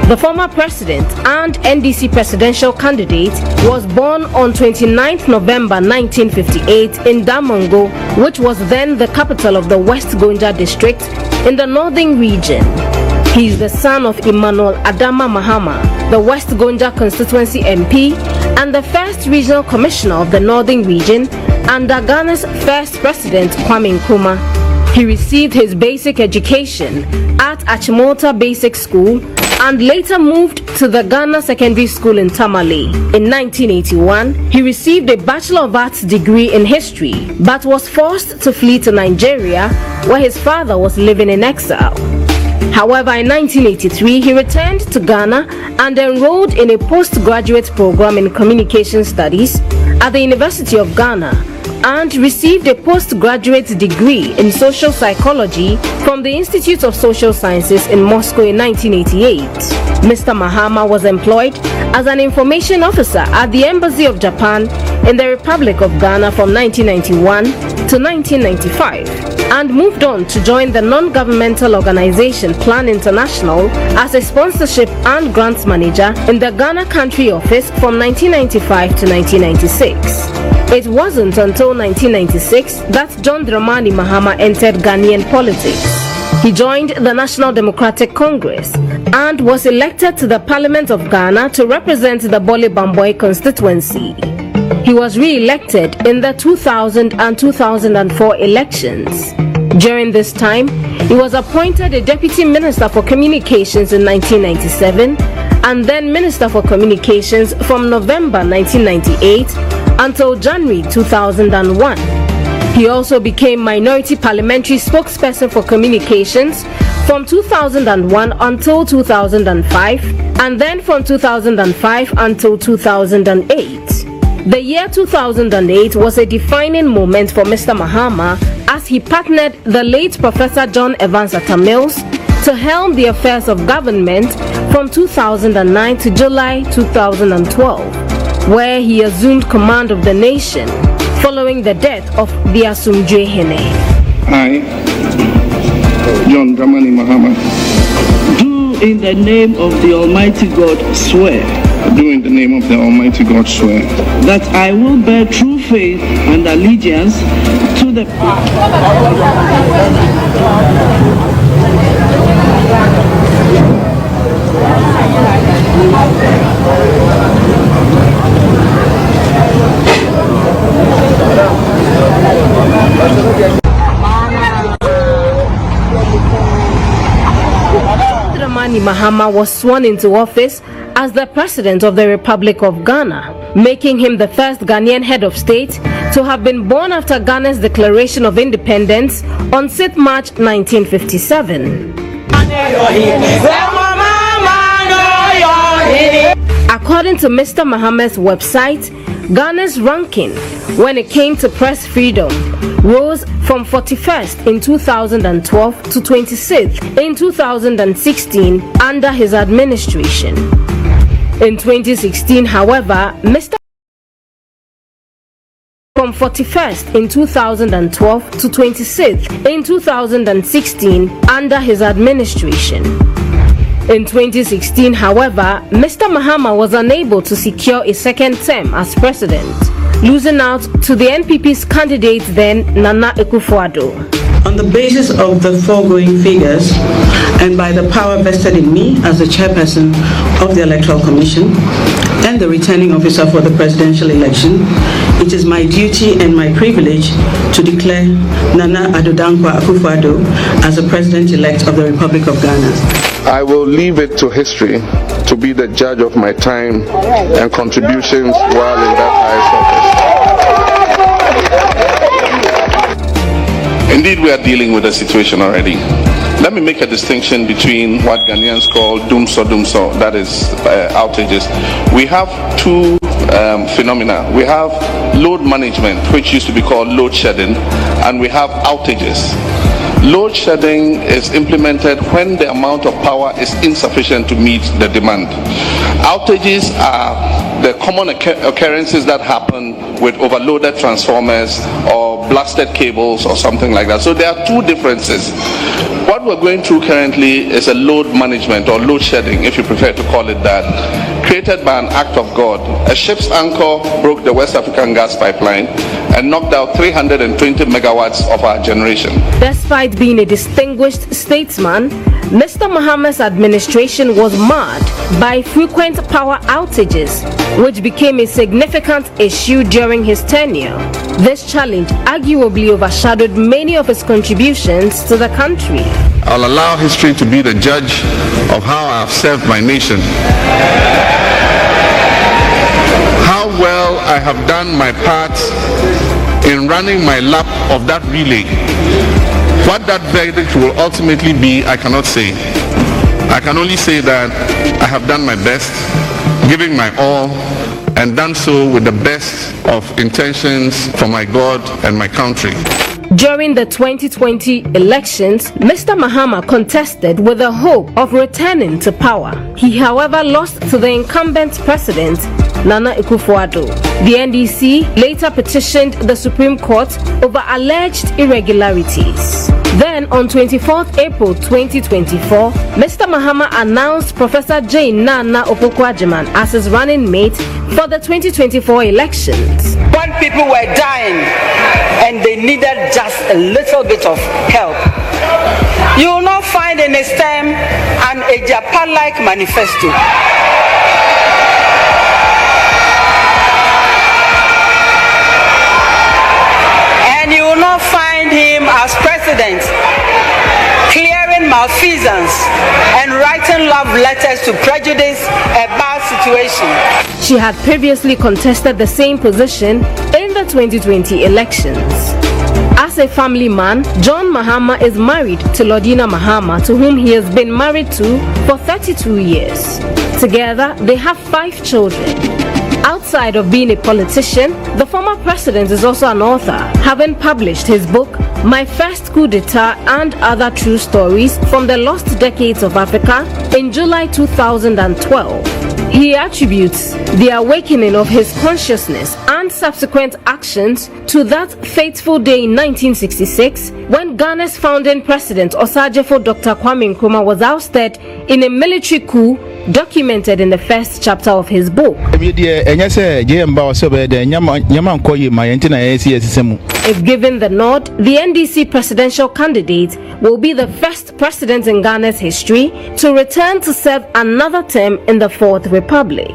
The former president and NDC presidential candidate was born on 29th November 1958 in Damongo, which was then the capital of the West Gonja district in the northern region. He is the son of Emmanuel Adama Mahama, the West Gonja constituency MP and the first regional commissioner of the northern region under Ghana's first president Kwame Nkrumah. He received his basic education at Achimota Basic School and later moved to the Ghana Secondary School in Tamale. In 1981, he received a Bachelor of Arts degree in history, but was forced to flee to Nigeria, where his father was living in exile. However, in 1983, he returned to Ghana and enrolled in a postgraduate program in communication studies at the University of Ghana and received a postgraduate degree in social psychology from the Institute of Social Sciences in Moscow in 1988. Mr. Mahama was employed as an information officer at the Embassy of Japan in the Republic of Ghana from 1991 to 1995 and moved on to join the non-governmental organization Plan International as a sponsorship and grants manager in the Ghana country office from 1995 to 1996. It wasn't until 1996 that John Dramani Mahama entered Ghanaian politics. He joined the National Democratic Congress and was elected to the Parliament of Ghana to represent the Bole Bamboy constituency. He was re-elected in the 2000 and 2004 elections. During this time, he was appointed a Deputy Minister for Communications in 1997 and then Minister for Communications from November 1998 until January 2001. He also became Minority Parliamentary Spokesperson for Communications from 2001 until 2005 and then from 2005 until 2008. The year 2008 was a defining moment for Mr. Mahama as he partnered the late Professor John Evans Atta Mills to helm the affairs of government from 2009 to July 2012, where he assumed command of the nation following the death of the Asumdwe-Hene. I, John Dramani Mahama, do in the name of the Almighty God swear. Do in the name of the Almighty God swear. That I will bear true faith and allegiance to the Dramani Mahama was sworn into office as the President of the Republic of Ghana, making him the first Ghanaian head of state to have been born after Ghana's declaration of independence on 6th March 1957. According to Mr. Mahama's website, Ghana's ranking when it came to press freedom rose from 41st in 2012 to 26th in 2016 under his administration. In 2016, however, Mr. from 41st in 2012 to 26th in 2016 under his administration. In 2016, however, Mr. Mahama was unable to secure a second term as president, losing out to the NPP's candidate then, Nana Akufo-Addo. On the basis of the foregoing figures, and by the power vested in me as the chairperson of the Electoral Commission and the returning officer for the presidential election, it is my duty and my privilege to declare Nana Addo Dankwa Akufo-Addo as the president-elect of the Republic of Ghana. I will leave it to history to be the judge of my time and contributions while in that highest office. Indeed, we are dealing with a situation already. Let me make a distinction between what Ghanaians call dumso, that is outages. We have two phenomena. We have load management, which used to be called load shedding, and we have outages. Load shedding is implemented when the amount of power is insufficient to meet the demand. Outages are the common occurrences that happen with overloaded transformers or blasted cables or something like that. So there are two differences. What we're going through currently is a load management or load shedding, if you prefer to call it that, created by an act of God. A ship's anchor broke the West African gas pipeline and knocked out 320 megawatts of our generation. Despite being a distinguished statesman, Mr. Mahama's administration was marred by frequent power outages, which became a significant issue during his tenure. This challenge arguably overshadowed many of his contributions to the country. I'll allow history to be the judge of how I have served my nation, how well I have done my part in running my lap of that relay. What that verdict will ultimately be, I cannot say. I can only say that I have done my best, giving my all, and done so with the best of intentions for my God and my country. During the 2020 elections, Mr. Mahama contested with the hope of returning to power. He, however, lost to the incumbent president, Nana Akufo-Addo. The NDC later petitioned the Supreme Court over alleged irregularities. Then, on 24th April 2024, Mr. Mahama announced Professor J. Nana Opoku-Agyeman as his running mate for the 2024 elections. When people were dying and they needed just a little bit of help, you will not find in a stem an Ejapa-like manifesto. And you will not find him as president clearing malfeasance and writing love letters to prejudice a bad situation. She had previously contested the same position in the 2020 elections. As a family man, GHOne Mahama is married to Lordina Mahama, to whom he has been married to for 32 years. Together, they have 5 children. Outside of being a politician, the former president is also an author, having published his book, My First Coup d'etat and Other True Stories from the Lost Decades of Africa, in July 2012. He attributes the awakening of his consciousness and subsequent actions to that fateful day in 1966 when Ghana's founding president Osagyefo Dr. Kwame Nkrumah was ousted in a military coup documented in the first chapter of his book. If given the nod, the NDC presidential candidate will be the first president in Ghana's history to return to serve another term in the Fourth Republic.